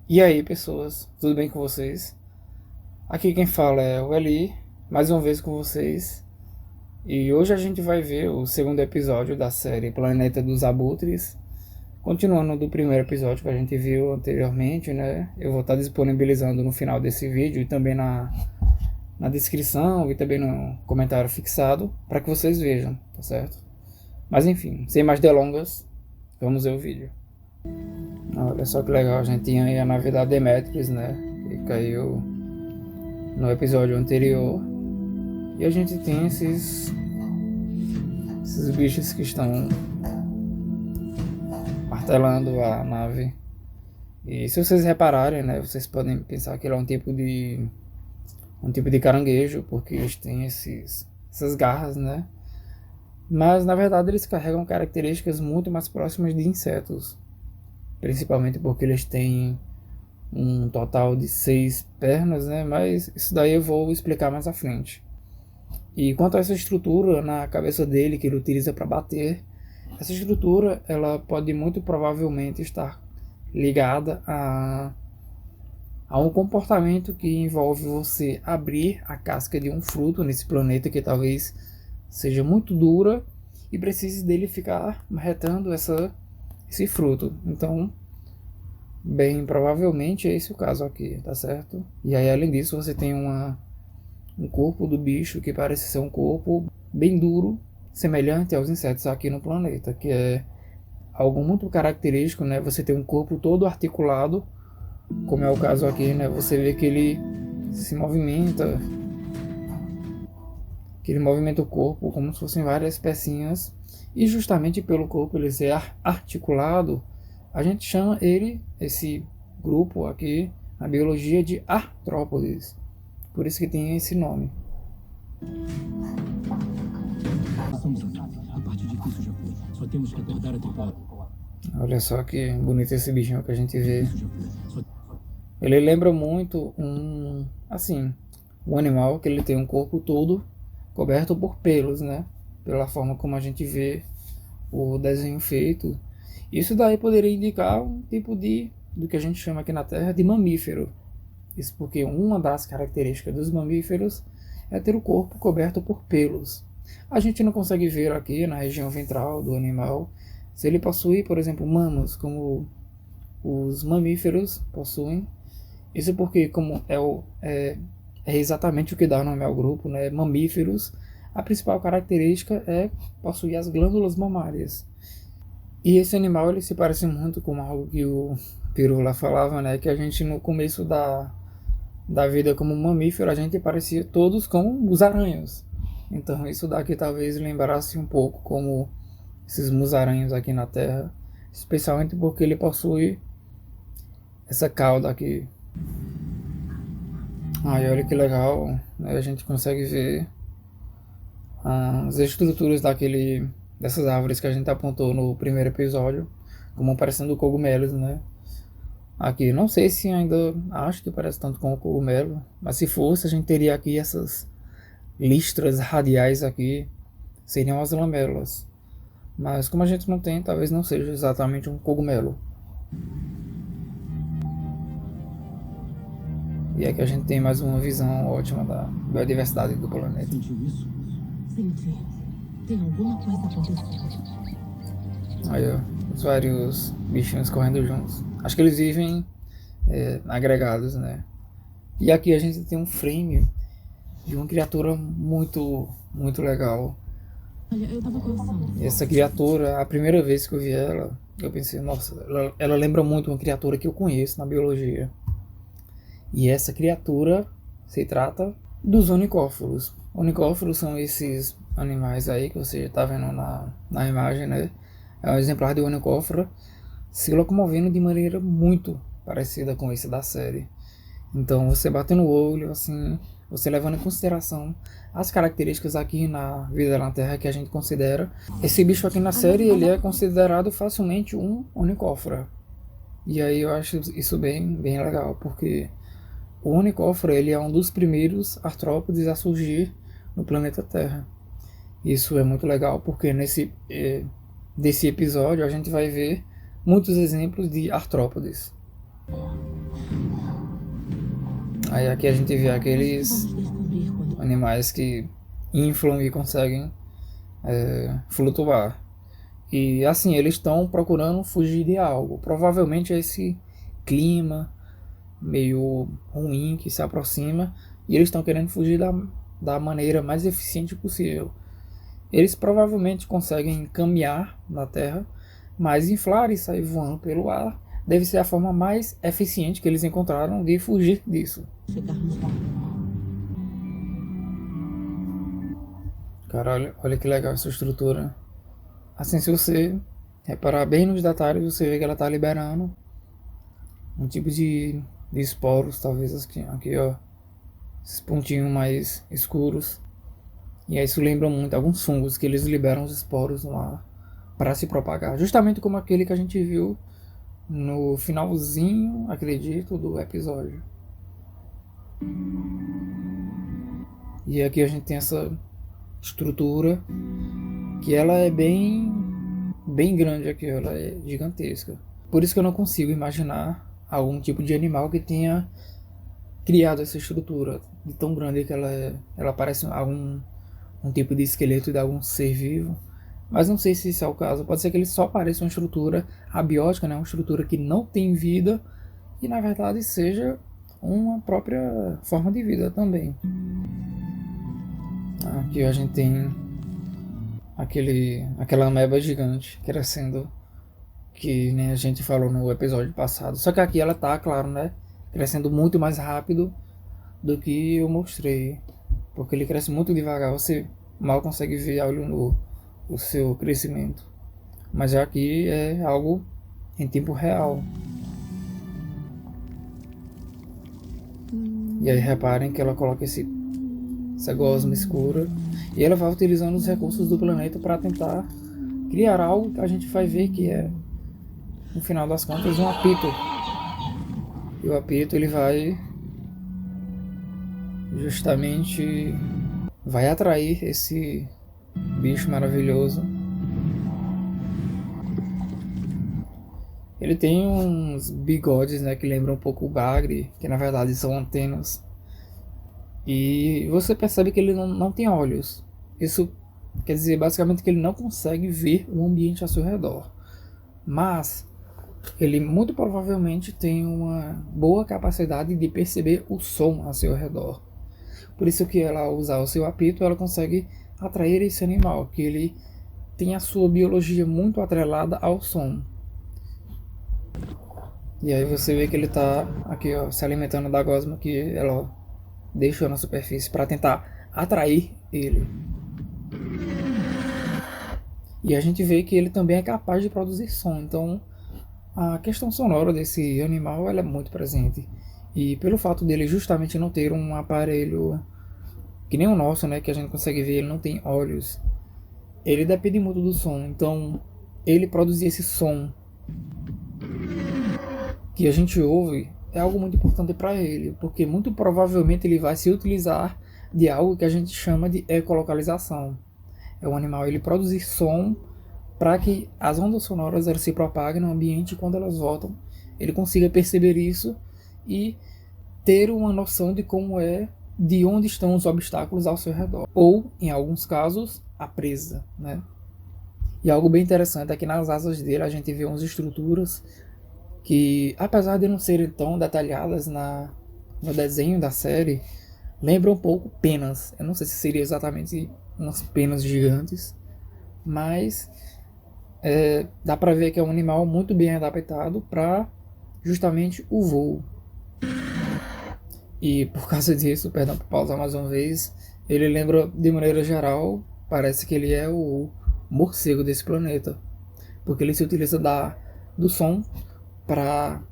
E aí, pessoas, tudo bem com vocês? Aqui quem fala é o Eli, mais uma vez com vocês. E hoje a gente vai ver o segundo episódio da série Planeta dos Abutres. Continuando do primeiro episódio que a gente viu anteriormente, né? Eu vou estar disponibilizando no final desse vídeo e também na descrição e também no comentário fixado para que vocês vejam, tá certo? Mas enfim, sem mais delongas, vamos ver o vídeo. Olha só que legal, a gente tinha aí a nave da Demetrius, né? Que caiu no episódio anterior. E a gente tem esses bichos que estão martelando a nave. E se vocês repararem, né, vocês podem pensar que ele é um tipo de caranguejo, porque eles têm essas garras, né? Mas na verdade eles carregam características muito mais próximas de insetos, principalmente porque eles têm um total de 6 pernas, né? Mas isso daí eu vou explicar mais à frente. E quanto a essa estrutura na cabeça dele que ele utiliza para bater, essa estrutura ela pode muito provavelmente estar ligada a um comportamento que envolve você abrir a casca de um fruto nesse planeta que talvez seja muito dura e precise dele ficar retando esse fruto. Então, bem provavelmente é esse o caso aqui, tá certo? E aí, além disso, você tem um corpo do bicho que parece ser um corpo bem duro, semelhante aos insetos aqui no planeta, que é algo muito característico, né? Você tem um corpo todo articulado, como é o caso aqui, né? Você vê que ele se movimenta, que ele movimenta o corpo como se fossem várias pecinhas, e justamente pelo corpo ele ser articulado, a gente chama esse grupo aqui, na biologia, de artrópodes. Por isso que tem esse nome. A parte difícil já foi. Só temos que acordar a tripulação. Olha só que bonito esse bichinho que a gente vê. Ele lembra muito um animal que ele tem um corpo todo coberto por pelos, né? Pela forma como a gente vê o desenho feito. Isso daí poderia indicar um tipo do que a gente chama aqui na Terra de mamífero. Isso porque uma das características dos mamíferos é ter o corpo coberto por pelos. A gente não consegue ver aqui na região ventral do animal se ele possui, por exemplo, mamas, como os mamíferos possuem. Isso porque, como é exatamente o que dá o nome ao grupo, né? Mamíferos, a principal característica é possuir as glândulas mamárias. E esse animal ele se parece muito com algo que o Pirula falava, né? Que a gente no começo da vida como mamífero, a gente parecia todos com os aranhos. Então isso daqui talvez lembrasse um pouco como esses musaranhos aqui na Terra, especialmente porque ele possui essa cauda aqui. Aí olha que legal, né? A gente consegue ver as estruturas dessas árvores que a gente apontou no primeiro episódio, como parecendo cogumelos, né? Aqui, não sei se ainda acho que parece tanto com o cogumelo, mas se fosse, a gente teria aqui essas listras radiais aqui, seriam as lamelas. Mas como a gente não tem, talvez não seja exatamente um cogumelo. E aqui a gente tem mais uma visão ótima da biodiversidade do planeta. Sentiu isso? Senti. Tem alguma coisa acontecendo. Aí, ó, os vários bichinhos correndo juntos. Acho que eles vivem agregados, né? E aqui a gente tem um frame de uma criatura muito, muito legal. Olha, eu tava pensando. E essa criatura, a primeira vez que eu vi ela, eu pensei, nossa, ela lembra muito uma criatura que eu conheço na biologia. E essa criatura se trata dos onicóforos. Onicóforos são esses animais aí que você está vendo na imagem, né? É um exemplar de onicófora se locomovendo de maneira muito parecida com esse da série. Então você bate no olho, assim, você levando em consideração as características aqui na vida na Terra que a gente considera. Esse bicho aqui na série, ele é considerado facilmente um onicófora. E aí eu acho isso bem, bem legal, porque o onicófora ele é um dos primeiros artrópodes a surgir no planeta Terra. Isso é muito legal porque desse episódio a gente vai ver muitos exemplos de artrópodes. Aí aqui a gente vê aqueles Vamos descobrir quando. animais que inflam e conseguem flutuar. E assim, eles estão procurando fugir de algo. Provavelmente é esse clima meio ruim que se aproxima. E eles estão querendo fugir da maneira mais eficiente possível. Eles provavelmente conseguem caminhar na Terra, mas inflar e sair voando pelo ar deve ser a forma mais eficiente que eles encontraram de fugir disso. Chegarmos lá. Cara, olha que legal essa estrutura. Assim, se você reparar bem nos detalhes, você vê que ela está liberando um tipo de esporos, talvez aqui ó, esses pontinhos mais escuros. E aí isso lembra muito alguns fungos que eles liberam os esporos no ar para se propagar. Justamente como aquele que a gente viu no finalzinho, acredito, do episódio. E aqui a gente tem essa estrutura que ela é bem grande aqui, ela é gigantesca. Por isso que eu não consigo imaginar algum tipo de animal que tenha criado essa estrutura de tão grande que ela é. Ela parece um tipo de esqueleto de algum ser vivo. Mas não sei se isso é o caso. Pode ser que ele só pareça uma estrutura abiótica, né? Uma estrutura que não tem vida e na verdade seja uma própria forma de vida também. Aqui a gente tem aquela ameba gigante crescendo, que né, a gente falou no episódio passado. Só que aqui ela tá, claro, né, crescendo muito mais rápido do que eu mostrei, porque ele cresce muito devagar, você mal consegue ver a olho nu o seu crescimento. Mas aqui é algo em tempo real. E aí reparem que ela coloca essa gosma escura e ela vai utilizando os recursos do planeta para tentar criar algo que a gente vai ver que é, no final das contas, um apito. E o apito ele vai justamente atrair esse bicho maravilhoso. Ele tem uns bigodes, né, que lembram um pouco o bagre, que na verdade são antenas. E você percebe que ele não tem olhos. Isso quer dizer basicamente que ele não consegue ver o ambiente ao seu redor. Mas ele muito provavelmente tem uma boa capacidade de perceber o som ao seu redor. Por isso que ela, ao usar o seu apito, ela consegue atrair esse animal, que ele tem a sua biologia muito atrelada ao som. E aí você vê que ele está aqui, ó, se alimentando da gosma que ela deixou na superfície para tentar atrair ele. E a gente vê que ele também é capaz de produzir som. Então a questão sonora desse animal ela é muito presente. E pelo fato dele justamente não ter um aparelho que nem o nosso, né, que a gente consegue ver, ele não tem olhos, ele depende muito do som. Então ele produzir esse som que a gente ouve é algo muito importante para ele, porque muito provavelmente ele vai se utilizar de algo que a gente chama de ecolocalização. É um animal ele produzir som para que as ondas sonoras elas se propaguem no ambiente e quando elas voltam ele consiga perceber isso e ter uma noção de como é, de onde estão os obstáculos ao seu redor, ou em alguns casos a presa, né? E algo bem interessante é que nas asas dele a gente vê umas estruturas que, apesar de não serem tão detalhadas no desenho da série, lembram um pouco penas. Eu não sei se seria exatamente umas penas gigantes, mas dá pra ver que é um animal muito bem adaptado para justamente o voo. E por causa disso, perdão por pausar mais uma vez, ele lembra, de maneira geral, parece que ele é o morcego desse planeta, porque ele se utiliza do som para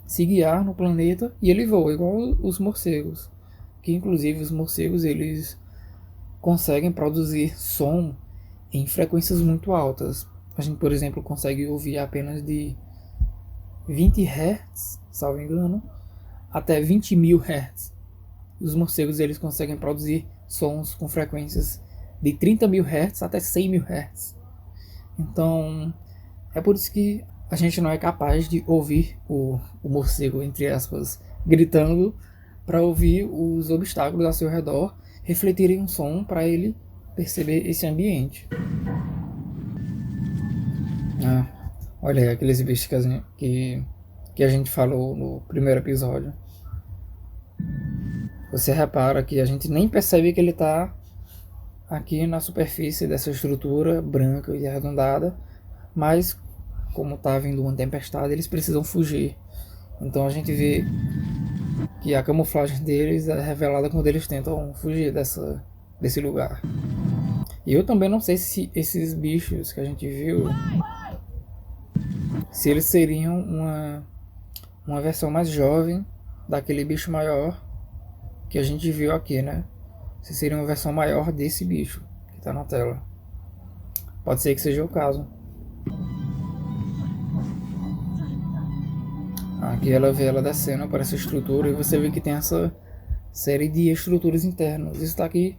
se guiar no planeta e ele voa igual os morcegos, que inclusive os morcegos eles conseguem produzir som em frequências muito altas. A gente, por exemplo, consegue ouvir apenas de 20 Hz, salvo engano, até 20.000 Hz. Os morcegos eles conseguem produzir sons com frequências de 30.000 Hz até 100.000 Hz. Então é por isso que a gente não é capaz de ouvir o morcego, entre aspas, gritando para ouvir os obstáculos ao seu redor refletirem um som para ele perceber esse ambiente. Olha aí, aqueles bichos que a gente falou no primeiro episódio. Você repara que a gente nem percebe que ele está aqui na superfície dessa estrutura branca e arredondada, mas como está vindo uma tempestade, eles precisam fugir. Então a gente vê que a camuflagem deles é revelada quando eles tentam fugir desse lugar. E eu também não sei se esses bichos que a gente viu, se eles seriam uma versão mais jovem daquele bicho maior que a gente viu aqui, né? Se seria uma versão maior desse bicho que está na tela. Pode ser que seja o caso. Aqui ela vê ela descendo para essa estrutura e você vê que tem essa série de estruturas internas. Isso daqui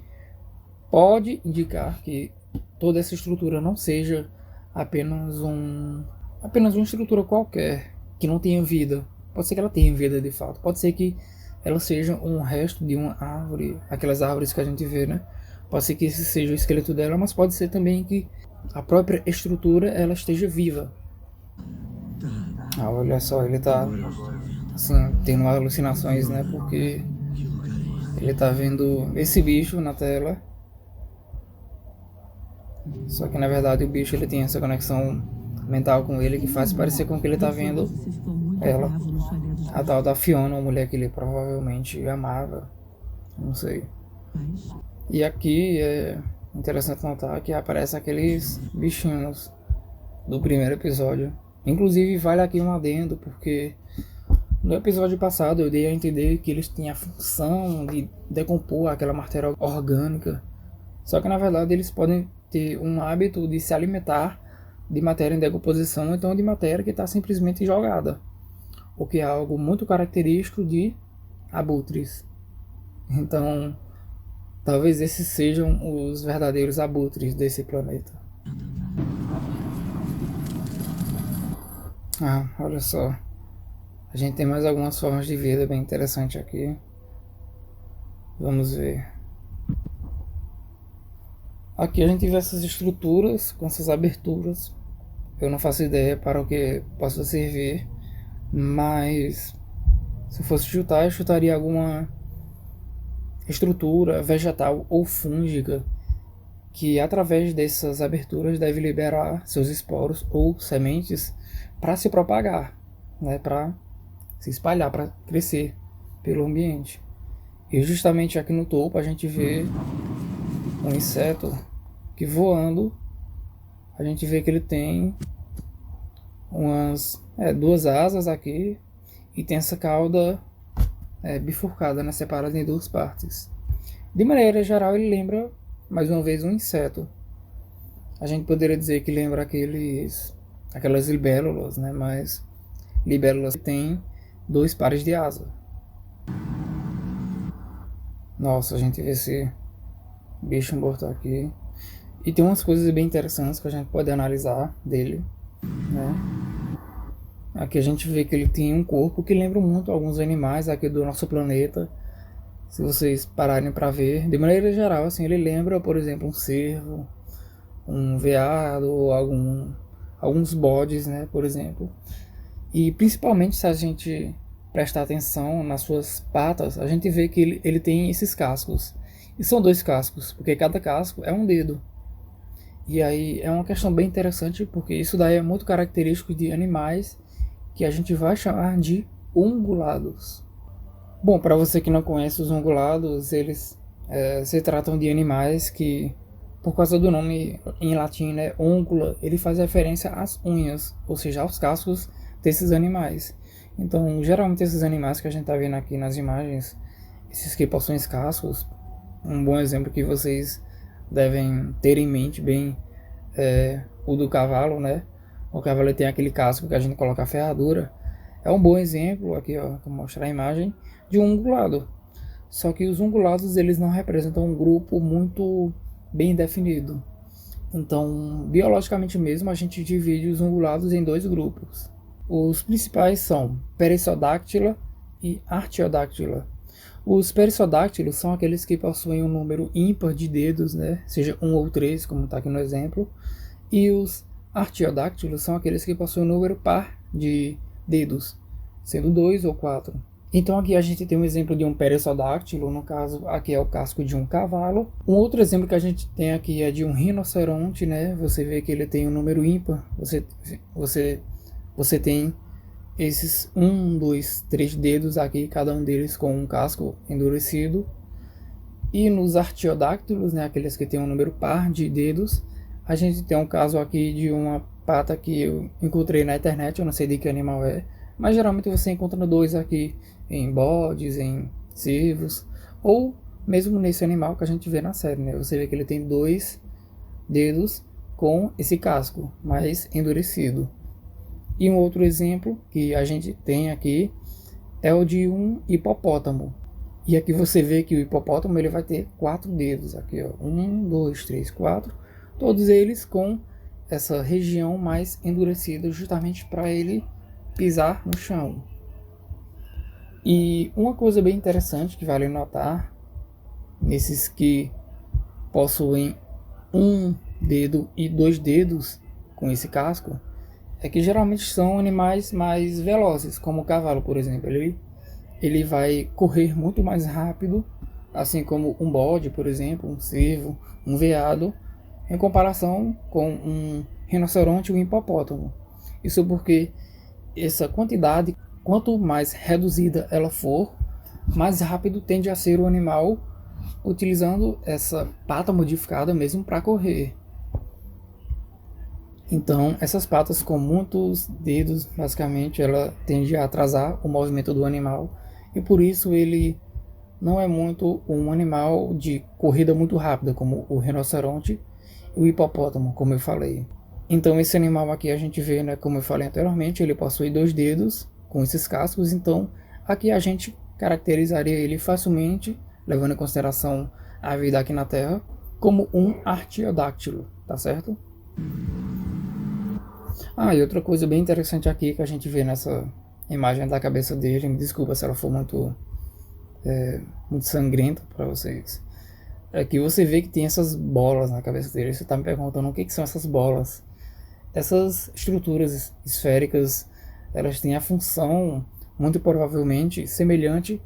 pode indicar que toda essa estrutura não seja apenas uma estrutura qualquer, que não tenha vida. Pode ser que ela tenha vida de fato. Pode ser que ela seja um resto de uma árvore, aquelas árvores que a gente vê, né? Pode ser que esse seja o esqueleto dela, mas pode ser também que a própria estrutura ela esteja viva. Olha só, ele tá assim, tendo alucinações, né? Porque ele tá vendo esse bicho na tela. Só que na verdade o bicho ele tem essa conexão mental com ele que faz parecer com que ele tá vendo ela. A tal da Fiona, uma mulher que ele provavelmente amava. Não sei. E aqui é interessante notar que aparecem aqueles bichinhos do primeiro episódio. Inclusive vale aqui um adendo, porque no episódio passado eu dei a entender que eles tinham a função de decompor aquela matéria orgânica. Só que na verdade eles podem ter um hábito de se alimentar de matéria em decomposição, ou então de matéria que está simplesmente jogada. O que é algo muito característico de abutres. Então, talvez esses sejam os verdadeiros abutres desse planeta. Olha só. A gente tem mais algumas formas de vida bem interessantes aqui. Vamos ver. Aqui a gente vê essas estruturas com essas aberturas. Eu não faço ideia para o que possa servir, mas se eu fosse chutar, eu chutaria alguma estrutura vegetal ou fúngica que através dessas aberturas deve liberar seus esporos ou sementes para se propagar, né, para se espalhar, para crescer pelo ambiente. E justamente aqui no topo a gente vê um inseto que voando, a gente vê que ele tem duas asas aqui e tem essa cauda bifurcada, né, separada em duas partes. De maneira geral ele lembra mais uma vez um inseto. A gente poderia dizer que lembra aquelas libélulas, né, mas libélulas têm dois pares de asa. Nossa, a gente vê esse bicho morto aqui. E tem umas coisas bem interessantes que a gente pode analisar dele, né? Aqui a gente vê que ele tem um corpo que lembra muito alguns animais aqui do nosso planeta. Se vocês pararem para ver, de maneira geral, assim, ele lembra, por exemplo, um cervo, um veado ou alguns bodes, né, por exemplo. E principalmente se a gente prestar atenção nas suas patas, a gente vê que ele tem esses cascos. E são dois cascos, porque cada casco é um dedo. E aí é uma questão bem interessante, porque isso daí é muito característico de animais que a gente vai chamar de ungulados. Bom, para você que não conhece os ungulados, eles se tratam de animais que, por causa do nome em latim, né, ungula, ele faz referência às unhas, ou seja, aos cascos desses animais. Então, geralmente esses animais que a gente está vendo aqui nas imagens, esses que possuem cascos, um bom exemplo que vocês devem ter em mente bem o do cavalo, né? O cavalo tem aquele casco que a gente coloca a ferradura. É um bom exemplo, aqui ó, vou mostrar a imagem, de um ungulado. Só que os ungulados eles não representam um grupo muito bem definido. Então, biologicamente mesmo, a gente divide os ungulados em dois grupos. Os principais são Perissodactyla e Artiodactyla. Os perissodactilos são aqueles que possuem um número ímpar de dedos, né? Seja 1 ou 3, como está aqui no exemplo. E os artiodáctilos são aqueles que possuem um número par de dedos, sendo 2 ou 4. Então aqui a gente tem um exemplo de um perissodáctilo, no caso aqui é o casco de um cavalo. Um outro exemplo que a gente tem aqui é de um rinoceronte, né? Você vê que ele tem um número ímpar, você tem esses 1, 2, 3 dedos aqui, cada um deles com um casco endurecido. E nos artiodáctilos, né, aqueles que têm um número par de dedos, a gente tem um caso aqui de uma pata que eu encontrei na internet, eu não sei de que animal é, mas geralmente você encontra 2 aqui em bodes, em cervos, ou mesmo nesse animal que a gente vê na série, né? Você vê que ele tem 2 dedos com esse casco mais endurecido. E um outro exemplo que a gente tem aqui é o de um hipopótamo. E aqui você vê que o hipopótamo ele vai ter 4 dedos aqui, ó. 1, 2, 3, 4, todos eles com essa região mais endurecida, justamente para ele pisar no chão. E uma coisa bem interessante que vale notar, nesses que possuem 1 dedo e 2 dedos com esse casco, é que geralmente são animais mais velozes, como o cavalo, por exemplo. Ele vai correr muito mais rápido, assim como um bode, por exemplo, um cervo, um veado, em comparação com um rinoceronte ou um hipopótamo. Isso porque essa quantidade, quanto mais reduzida ela for, mais rápido tende a ser o animal utilizando essa pata modificada mesmo para correr. Então, essas patas com muitos dedos, basicamente, ela tende a atrasar o movimento do animal e por isso ele não é muito um animal de corrida muito rápida, como o rinoceronte e o hipopótamo, como eu falei. Então esse animal aqui a gente vê, né, como eu falei anteriormente, ele possui 2 dedos com esses cascos, então aqui a gente caracterizaria ele facilmente, levando em consideração a vida aqui na Terra, como um artiodáctilo, tá certo? E outra coisa bem interessante aqui que a gente vê nessa imagem da cabeça dele, me desculpa se ela for muito sangrenta para vocês, é que você vê que tem essas bolas na cabeça dele. Você está me perguntando o que são essas bolas. Essas estruturas esféricas, elas têm a função, muito provavelmente, semelhante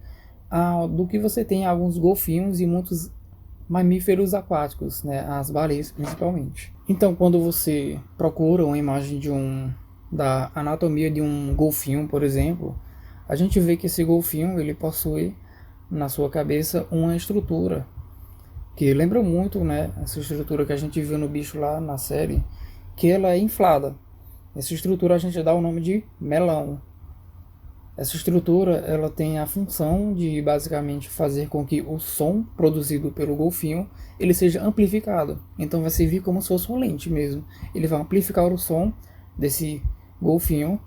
do que você tem em alguns golfinhos e muitos mamíferos aquáticos, né, as baleias principalmente. Então, quando você procura uma imagem da anatomia de um golfinho, por exemplo, a gente vê que esse golfinho ele possui na sua cabeça uma estrutura que lembra muito, né, essa estrutura que a gente viu no bicho lá na série, que ela é inflada. Essa estrutura a gente dá o nome de melão. Essa estrutura ela tem a função de basicamente fazer com que o som produzido pelo golfinho ele seja amplificado. Então vai servir como se fosse uma lente mesmo. Ele vai amplificar o som desse golfinho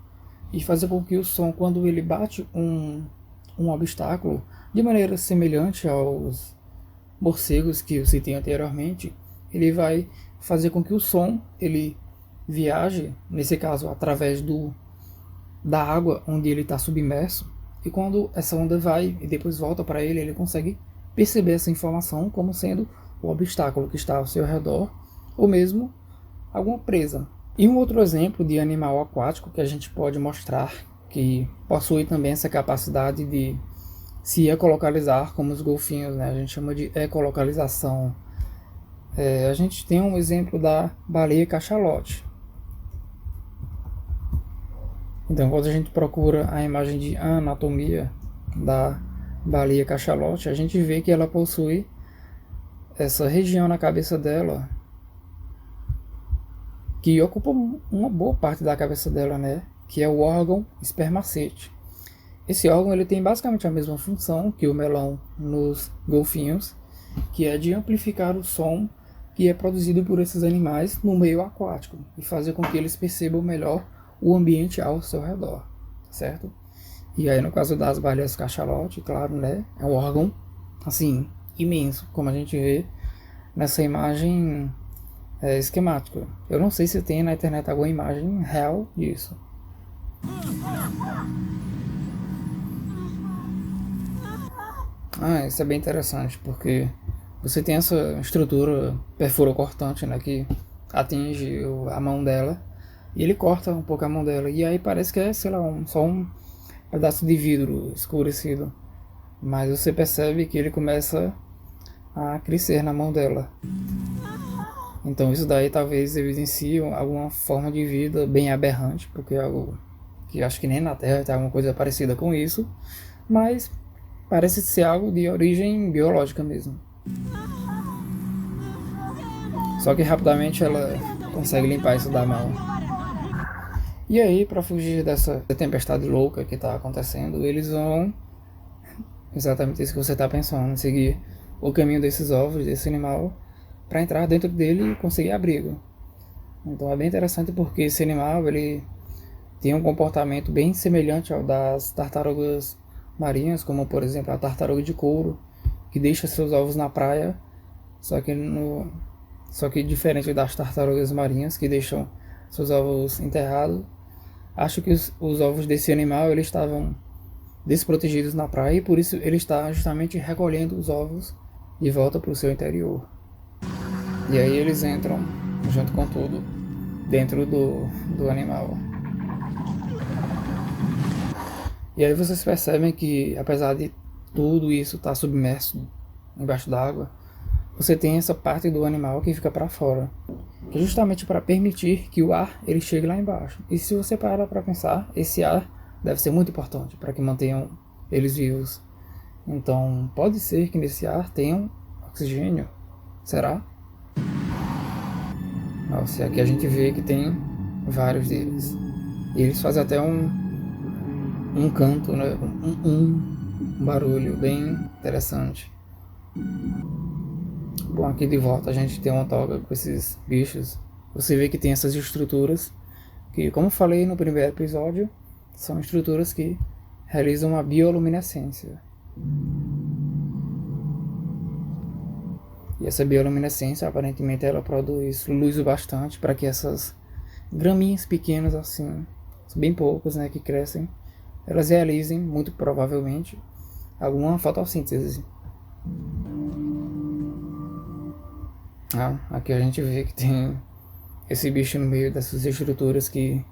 e fazer com que o som, quando ele bate um obstáculo, de maneira semelhante aos morcegos que eu citei anteriormente, ele vai fazer com que o som ele viaje, nesse caso através da água onde ele está submerso, e quando essa onda vai e depois volta para ele, ele consegue perceber essa informação como sendo o obstáculo que está ao seu redor, ou mesmo alguma presa. E um outro exemplo de animal aquático que a gente pode mostrar, que possui também essa capacidade de se ecolocalizar como os golfinhos, né? A gente chama de ecolocalização. A gente tem um exemplo da baleia cachalote. Então, quando a gente procura a imagem de anatomia da baleia cachalote, a gente vê que ela possui essa região na cabeça dela que ocupa uma boa parte da cabeça dela, né? Que é o órgão espermacete. Esse órgão ele tem basicamente a mesma função que o melão nos golfinhos, que é de amplificar o som que é produzido por esses animais no meio aquático e fazer com que eles percebam melhor o ambiente ao seu redor, certo? E aí no caso das baleias cachalote, claro, né, é um órgão assim imenso, como a gente vê nessa imagem esquemática. Eu não sei se tem na internet alguma imagem real disso. Isso é bem interessante, porque você tem essa estrutura perfuro-cortante, né, que atinge a mão dela, e ele corta um pouco a mão dela, e aí parece que é, sei lá, só um pedaço de vidro escurecido, mas você percebe que ele começa a crescer na mão dela. Então isso daí talvez evidencie alguma forma de vida bem aberrante, porque é algo que acho que nem na Terra tem alguma coisa parecida com isso, mas parece ser algo de origem biológica mesmo. Só que rapidamente ela consegue limpar isso da mão. E aí, para fugir dessa tempestade louca que está acontecendo, eles vão exatamente isso que você está pensando, seguir o caminho desses ovos, desse animal, para entrar dentro dele e conseguir abrigo. Então é bem interessante porque esse animal ele tem um comportamento bem semelhante ao das tartarugas marinhas, como por exemplo a tartaruga de couro, que deixa seus ovos na praia, só que diferente das tartarugas marinhas que deixam seus ovos enterrados. Acho que os ovos desse animal eles estavam desprotegidos na praia e por isso ele está justamente recolhendo os ovos de volta para o seu interior. E aí eles entram junto com tudo dentro do animal. E aí vocês percebem que apesar de tudo isso estar submerso embaixo d'água, você tem essa parte do animal que fica para fora, que é justamente para permitir que o ar ele chegue lá embaixo. E se você parar para pensar, esse ar deve ser muito importante para que mantenham eles vivos. Então pode ser que nesse ar tenham oxigênio. Será? Nossa, aqui a gente vê que tem vários deles. E eles fazem até um canto, né? Um barulho bem interessante. Bom, aqui de volta a gente tem uma toca com esses bichos. Você vê que tem essas estruturas que, como eu falei no primeiro episódio, são estruturas que realizam uma bioluminescência. E essa bioluminescência, aparentemente, ela produz luz o bastante para que essas graminhas pequenas assim, bem poucas, né, que crescem, elas realizem, muito provavelmente, alguma fotossíntese. Aqui a gente vê que tem esse bicho no meio dessas estruturas que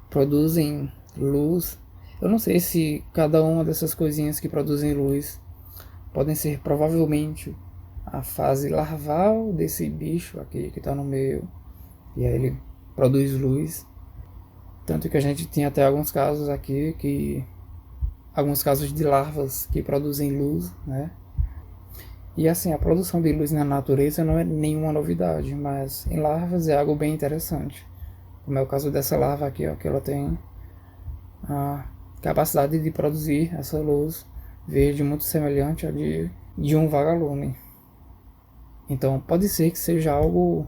produzem luz. Eu não sei se cada uma dessas coisinhas que produzem luz podem ser provavelmente a fase larval desse bicho aqui que está no meio. E aí ele produz luz. Tanto que a gente tem até alguns casos aqui, alguns casos de larvas que produzem luz, né? E assim, a produção de luz na natureza não é nenhuma novidade, mas em larvas é algo bem interessante. Como é o caso dessa larva aqui, ó, que ela tem a capacidade de produzir essa luz verde muito semelhante à de um vagalume. Então pode ser que seja algo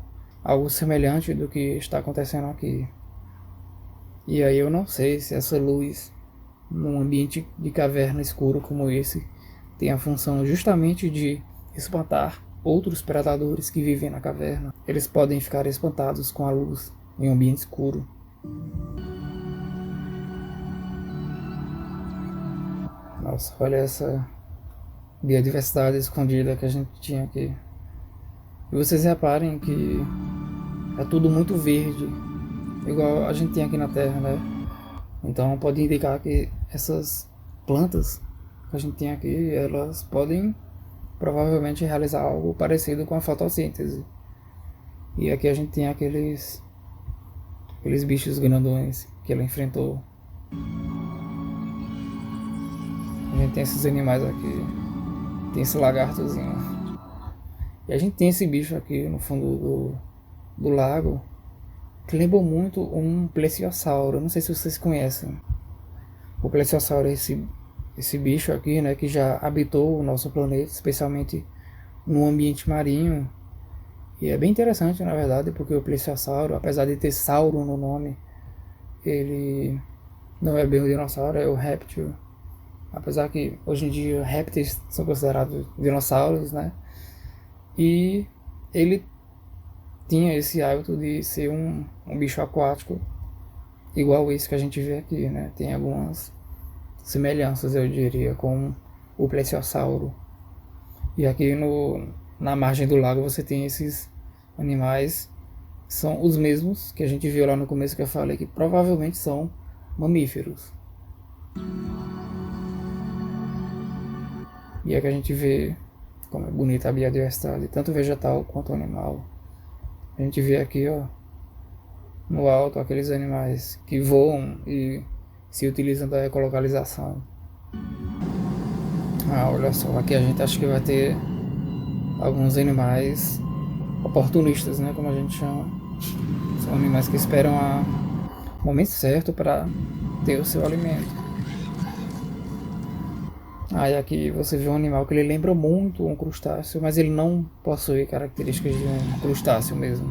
semelhante do que está acontecendo aqui. E aí eu não sei se essa luz, num ambiente de caverna escuro como esse, tem a função justamente de espantar outros predadores que vivem na caverna. Eles podem ficar espantados com a luz em um ambiente escuro. Nossa, olha essa biodiversidade escondida que a gente tinha aqui. E vocês reparem que é tudo muito verde, igual a gente tem aqui na Terra, né? Então pode indicar que essas plantas que a gente tem aqui, elas podem provavelmente realizar algo parecido com a fotossíntese. E aqui a gente tem aqueles bichos grandões que ela enfrentou. A gente tem esses animais aqui. Tem esse lagartozinho. E a gente tem esse bicho aqui no fundo do lago, que lembra muito um plesiosauro. Não sei se vocês conhecem. O plesiosauro é esse bicho aqui, né, que já habitou o nosso planeta, especialmente no ambiente marinho. E é bem interessante, na verdade, porque o plesiosauro, apesar de ter sauro no nome, ele não é bem um dinossauro, é um réptil. Apesar que hoje em dia répteis são considerados dinossauros, né? E ele tinha esse hábito de ser um bicho aquático, igual esse que a gente vê aqui, né? Tem algumas semelhanças, eu diria, com o plesiosauro. E aqui na margem do lago você tem esses animais, são os mesmos que a gente viu lá no começo, que eu falei que provavelmente são mamíferos. E aqui a gente vê como é bonita a biodiversidade, tanto vegetal quanto animal. A gente vê aqui, ó, no alto, aqueles animais que voam e se utilizam da ecolocalização. Ah, olha só, aqui a gente acha que vai ter alguns animais oportunistas, né, como a gente chama. São animais que esperam o momento certo para ter o seu alimento. Aí aqui você vê um animal que ele lembra muito um crustáceo, mas ele não possui características de um crustáceo mesmo.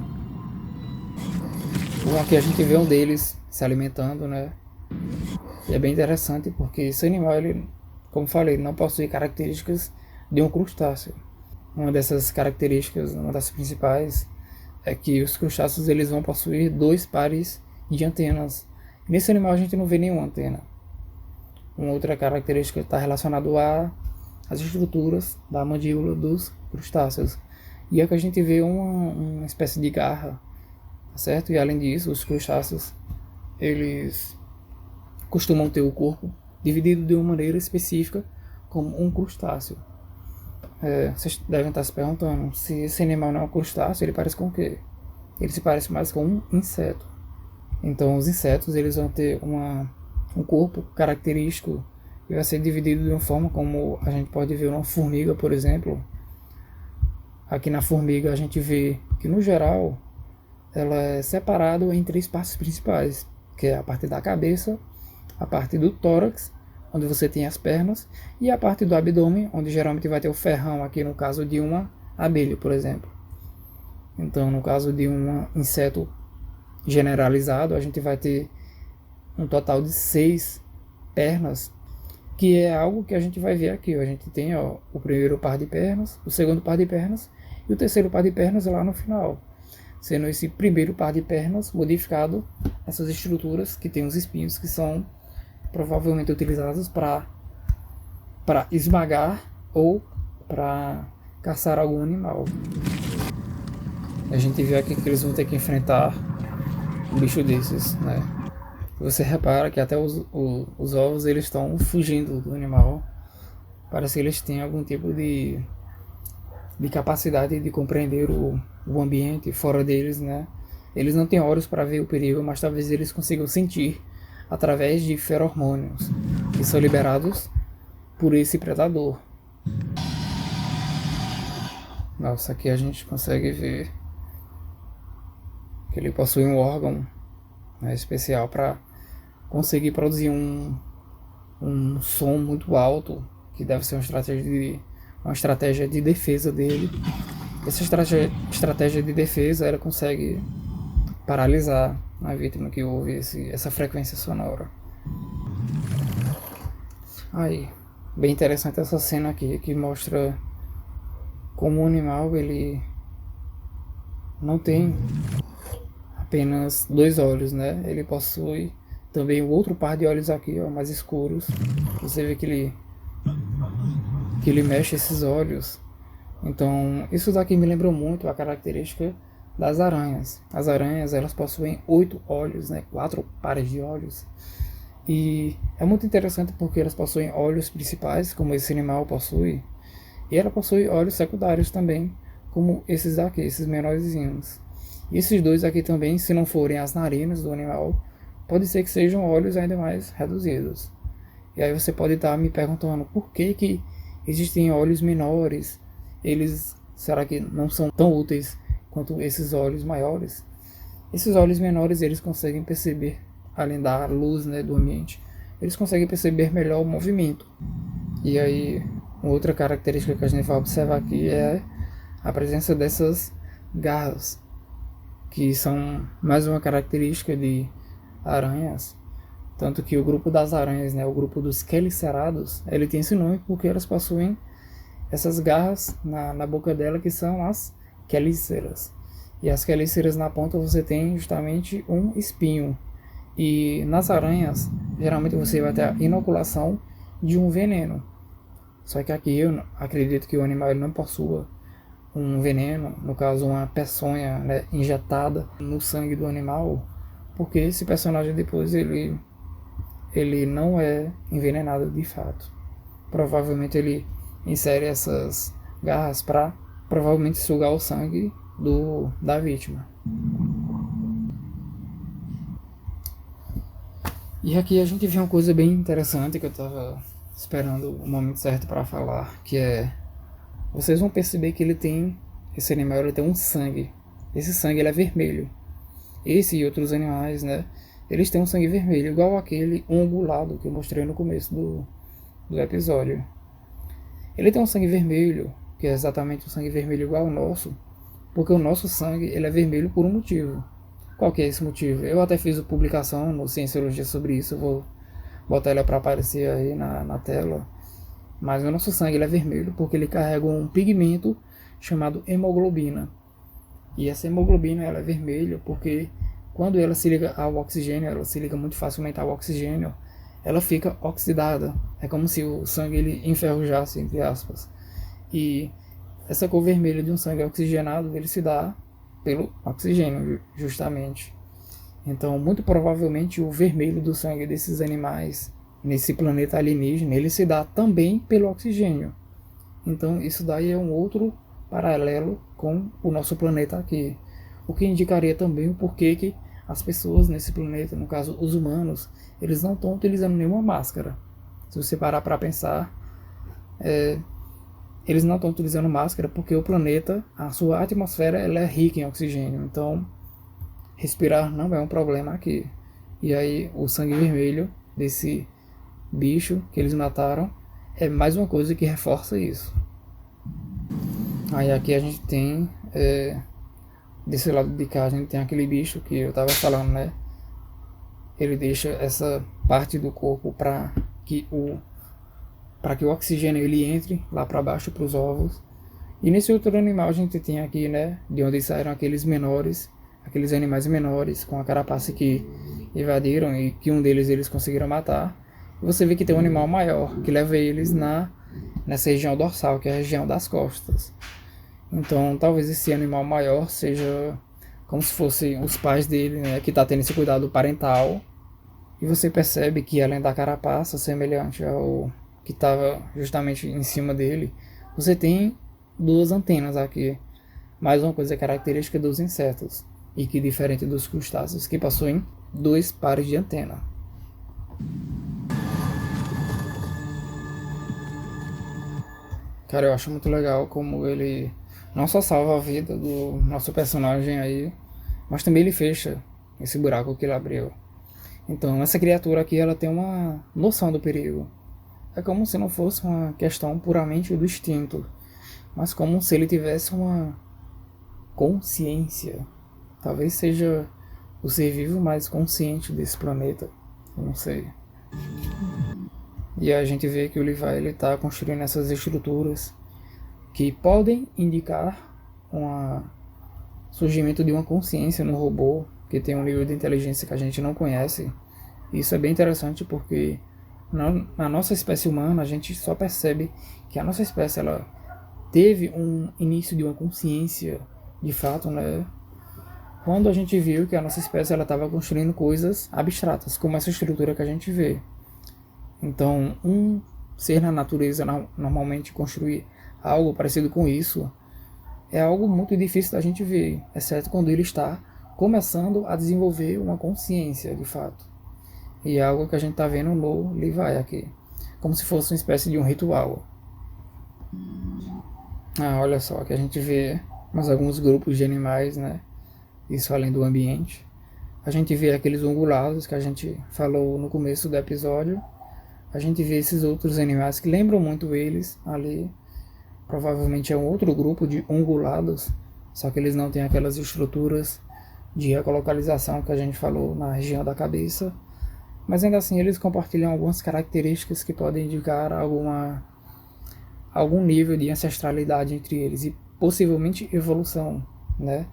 Bom, aqui a gente vê um deles se alimentando, né? E é bem interessante porque esse animal, ele, como falei, não possui características de um crustáceo. Uma dessas características, uma das principais, é que os crustáceos eles vão possuir 2 pares de antenas. Nesse animal a gente não vê nenhuma antena. Uma outra característica está relacionada às estruturas da mandíbula dos crustáceos. E é que a gente vê uma espécie de garra, certo? E além disso, os crustáceos eles costumam ter o corpo dividido de uma maneira específica, como um crustáceo. Vocês devem estar se perguntando se esse animal não é um crustáceo, ele parece com o quê? Ele se parece mais com um inseto. Então, os insetos eles vão ter um corpo característico que vai ser dividido de uma forma como a gente pode ver numa formiga, por exemplo. Aqui na formiga a gente vê que, no geral, ela é separada em 3 partes principais, que é a parte da cabeça, a parte do tórax, onde você tem as pernas, e a parte do abdômen, onde geralmente vai ter o ferrão, aqui no caso de uma abelha, por exemplo. Então, no caso de um inseto generalizado, a gente vai ter um total de 6 pernas, que é algo que a gente vai ver aqui. A gente tem, ó, o primeiro par de pernas, o segundo par de pernas e o terceiro par de pernas lá no final, sendo esse primeiro par de pernas modificado essas estruturas que tem os espinhos, que são provavelmente utilizados para esmagar ou para caçar algum animal. A gente vê aqui que eles vão ter que enfrentar um bicho desses, né? Você repara que até os ovos eles estão fugindo do animal. Parece que eles têm algum tipo de capacidade de compreender o ambiente fora deles, né? Eles não têm olhos para ver o perigo, mas talvez eles consigam sentir através de feromônios que são liberados por esse predador. Nossa, aqui a gente consegue ver que ele possui um órgão, né, especial para conseguir produzir um som muito alto, que deve ser uma estratégia de defesa dele. Essa estratégia de defesa ela consegue paralisar a vítima que ouve essa frequência sonora. Aí, bem interessante essa cena aqui, que mostra como o animal ele não tem apenas 2 olhos, né? Ele possui também o outro par de olhos aqui, ó, mais escuros. Você vê que ele mexe esses olhos. Então, isso daqui me lembrou muito a característica das aranhas. As aranhas, elas possuem 8 olhos, né? 4 pares de olhos. E é muito interessante porque elas possuem olhos principais, como esse animal possui, e ela possui olhos secundários também, como esses daqui, esses menorzinhos. E esses dois aqui também, se não forem as narinas do animal, pode ser que sejam olhos ainda mais reduzidos. E aí você pode estar me perguntando por que existem olhos menores, será que não são tão úteis quanto esses olhos maiores? Esses olhos menores eles conseguem perceber, além da luz, né, do ambiente, eles conseguem perceber melhor o movimento. E aí, uma outra característica que a gente vai observar aqui é a presença dessas garras, que são mais uma característica de aranhas. Tanto que o grupo das aranhas, né, o grupo dos quelicerados, ele tem esse nome porque elas possuem essas garras na boca dela, que são as quelíceras. E as quelíceras na ponta você tem justamente um espinho. E nas aranhas, geralmente você vai ter a inoculação de um veneno. Só que aqui eu acredito que o animal ele não possua um veneno, no caso uma peçonha, né, injetada no sangue do animal, porque esse personagem depois ele não é envenenado de fato. Provavelmente ele insere essas garras para provavelmente sugar o sangue da vítima. E aqui a gente vê uma coisa bem interessante que eu estava esperando o momento certo para falar, que é, vocês vão perceber que esse animal ele tem um sangue. Esse sangue ele é vermelho. Esse e outros animais, né, eles têm um sangue vermelho, igual aquele ungulado que eu mostrei no começo do episódio. Ele tem um sangue vermelho, que é exatamente um sangue vermelho igual ao nosso, porque o nosso sangue ele é vermelho por um motivo. Qual que é esse motivo? Eu até fiz uma publicação no Cienciologia sobre isso, eu vou botar ela para aparecer aí na tela. Mas o nosso sangue ele é vermelho porque ele carrega um pigmento chamado hemoglobina. E essa hemoglobina ela é vermelha porque quando ela se liga ao oxigênio, ela se liga muito facilmente ao oxigênio, ela fica oxidada. É como se o sangue ele enferrujasse, entre aspas. E essa cor vermelha de um sangue oxigenado ele se dá pelo oxigênio, justamente. Então, muito provavelmente o vermelho do sangue desses animais nesse planeta alienígena, ele se dá também pelo oxigênio. Então, isso daí é um outro paralelo com o nosso planeta aqui. O que indicaria também o porquê que as pessoas nesse planeta, no caso os humanos, eles não estão utilizando nenhuma máscara. Se você parar para pensar, eles não estão utilizando máscara porque o planeta, a sua atmosfera, ela é rica em oxigênio. Então, respirar não é um problema aqui. E aí, o sangue vermelho desse bicho que eles mataram é mais uma coisa que reforça isso. Aí aqui a gente tem, desse lado de cá, a gente tem aquele bicho que eu tava falando, né? Ele deixa essa parte do corpo para que o oxigênio ele entre lá para baixo para os ovos. E nesse outro animal a gente tem aqui, né, de onde saíram aqueles animais menores com a carapaça que invadiram e que um deles eles conseguiram matar. E você vê que tem um animal maior que leva eles nessa região dorsal, que é a região das costas. Então talvez esse animal maior seja como se fossem os pais dele, né, que está tendo esse cuidado parental. E você percebe que além da carapaça semelhante ao que estava justamente em cima dele, você tem duas antenas aqui. Mais uma coisa característica dos insetos, e que diferente dos crustáceos, que possuem dois pares de antena. Cara, eu acho muito legal como ele não só salva a vida do nosso personagem aí, mas também ele fecha esse buraco que ele abriu. Então essa criatura aqui ela tem uma noção do perigo. É como se não fosse uma questão puramente do instinto, mas como se ele tivesse uma consciência. Talvez seja o ser vivo mais consciente desse planeta, eu não sei. E a gente vê que o Levi ele está construindo essas estruturas que podem indicar um surgimento de uma consciência no robô que tem um nível de inteligência que a gente não conhece. Isso é bem interessante porque na nossa espécie humana a gente só percebe que a nossa espécie ela teve um início de uma consciência de fato, né? Quando a gente viu que a nossa espécie ela estava construindo coisas abstratas, como essa estrutura que a gente vê. Então, um ser na natureza normalmente construir algo parecido com isso é algo muito difícil da gente ver, exceto quando ele está começando a desenvolver uma consciência de fato. E é algo que a gente está vendo no Levi aqui, como se fosse uma espécie de um ritual. Olha só, que a gente vê mais alguns grupos de animais, né? Isso além do ambiente. A gente vê aqueles ungulados que a gente falou no começo do episódio. A gente vê esses outros animais que lembram muito eles ali. Provavelmente é um outro grupo de ungulados, só que eles não têm aquelas estruturas de ecolocalização que a gente falou na região da cabeça. Mas ainda assim eles compartilham algumas características que podem indicar algum nível de ancestralidade entre eles e possivelmente evolução, né?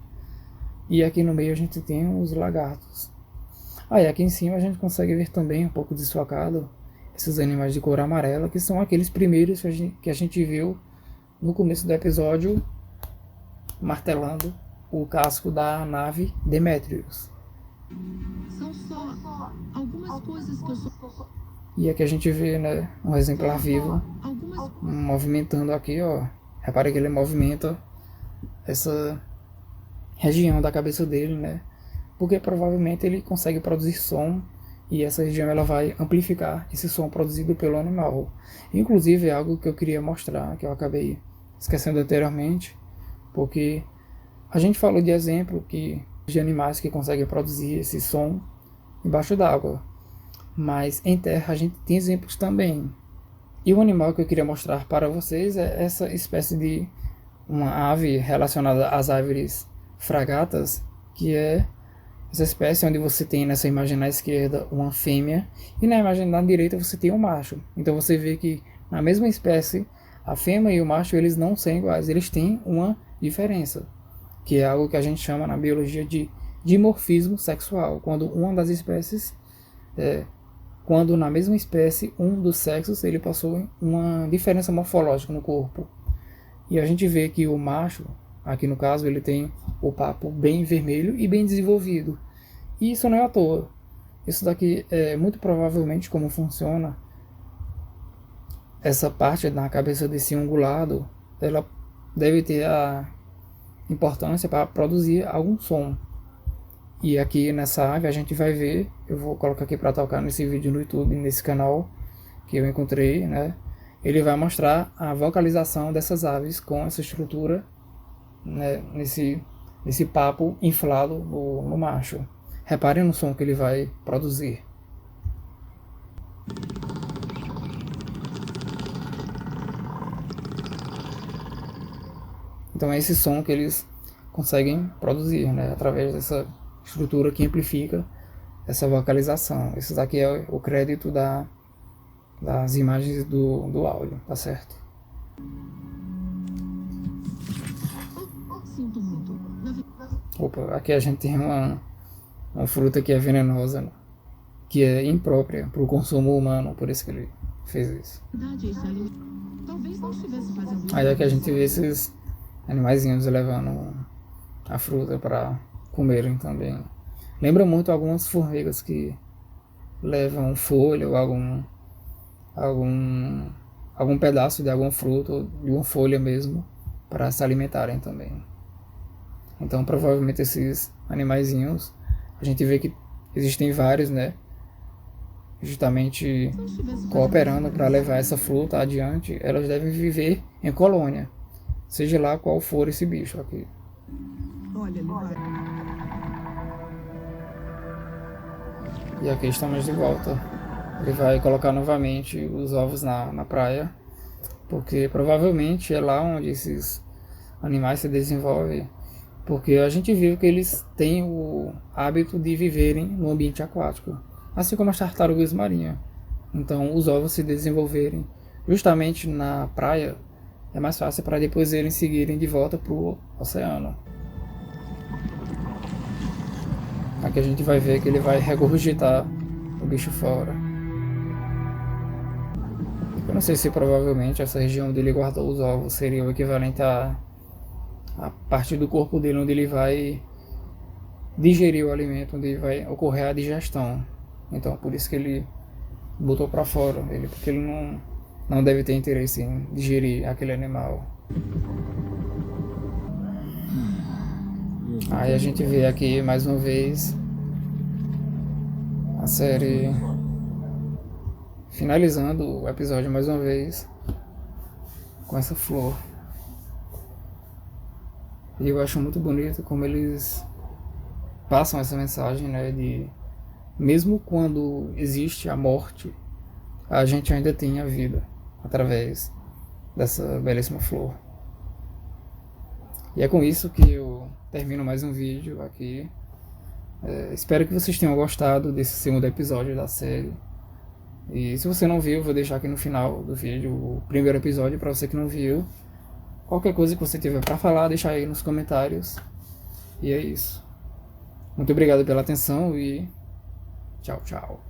E aqui no meio a gente tem os lagartos. E aqui em cima a gente consegue ver também um pouco desfocado esses animais de cor amarela, que são aqueles primeiros que a gente viu no começo do episódio, martelando o casco da nave Demetrius. São só algumas coisas que eu sou. E aqui a gente vê, né, um exemplar vivo Algumas movimentando aqui, ó. Repare que ele movimenta essa região da cabeça dele, né? Porque provavelmente ele consegue produzir som e essa região ela vai amplificar esse som produzido pelo animal. Inclusive é algo que eu queria mostrar, que eu acabei esquecendo anteriormente, porque a gente falou de exemplo de animais que conseguem produzir esse som embaixo d'água, mas em terra a gente tem exemplos também. E o animal que eu queria mostrar para vocês é essa espécie de uma ave relacionada às aves fragatas, que é essa espécie onde você tem nessa imagem na esquerda uma fêmea e na imagem na direita você tem um macho. Então você vê que na mesma espécie a fêmea e o macho eles não são iguais, eles têm uma diferença, que é algo que a gente chama na biologia de dimorfismo sexual, quando uma das espécies quando na mesma espécie um dos sexos ele possui uma diferença morfológica no corpo. E a gente vê que o macho, aqui no caso, ele tem o papo bem vermelho e bem desenvolvido. E isso não é à toa. Isso daqui é muito provavelmente como funciona essa parte na cabeça desse ungulado. Ela deve ter a importância para produzir algum som. E aqui nessa ave a gente vai ver, eu vou colocar aqui para tocar nesse vídeo no YouTube, nesse canal que eu encontrei, né? Ele vai mostrar a vocalização dessas aves com essa estrutura, né, nesse papo inflado no macho. Reparem no som que ele vai produzir. Então é esse som que eles conseguem produzir, né, através dessa estrutura que amplifica essa vocalização. Esse daqui é o crédito das imagens do áudio, tá certo? Sinto muito. Opa, aqui a gente tem uma fruta que é venenosa, né? Que é imprópria para o consumo humano, por isso que ele fez isso. Na verdade, esse alimento talvez não estivesse fazendo Aí aqui a gente vê esses animaizinhos levando a fruta para comerem também. Lembra muito algumas formigas que levam folha ou algum pedaço de algum fruto ou de uma folha mesmo para se alimentarem também. Então provavelmente esses animaizinhos, a gente vê que existem vários, né, justamente cooperando para levar essa fruta adiante. Elas devem viver em colônia, seja lá qual for esse bicho aqui. Olha, E aqui estamos de volta. Ele vai colocar novamente os ovos na praia, porque provavelmente é lá onde esses animais se desenvolvem, porque a gente viu que eles têm o hábito de viverem no ambiente aquático, assim como as tartarugas marinhas. Então os ovos se desenvolverem justamente na praia é mais fácil para depois eles seguirem de volta para o oceano. Aqui a gente vai ver que ele vai regurgitar o bicho fora. Eu não sei se provavelmente essa região onde ele guardou os ovos seria o equivalente a parte do corpo dele onde ele vai digerir o alimento, onde vai ocorrer a digestão. Então por isso que ele botou para fora, porque ele não deve ter interesse em digerir aquele animal. Aí a gente vê aqui mais uma vez a série finalizando o episódio mais uma vez com essa flor. E eu acho muito bonito como eles passam essa mensagem, né, de mesmo quando existe a morte, a gente ainda tem a vida através dessa belíssima flor. E é com isso que eu termino mais um vídeo aqui. Espero que vocês tenham gostado desse segundo episódio da série. E se você não viu, eu vou deixar aqui no final do vídeo o primeiro episódio para você que não viu. Qualquer coisa que você tiver para falar, deixa aí nos comentários. E é isso. Muito obrigado pela atenção e tchau, tchau.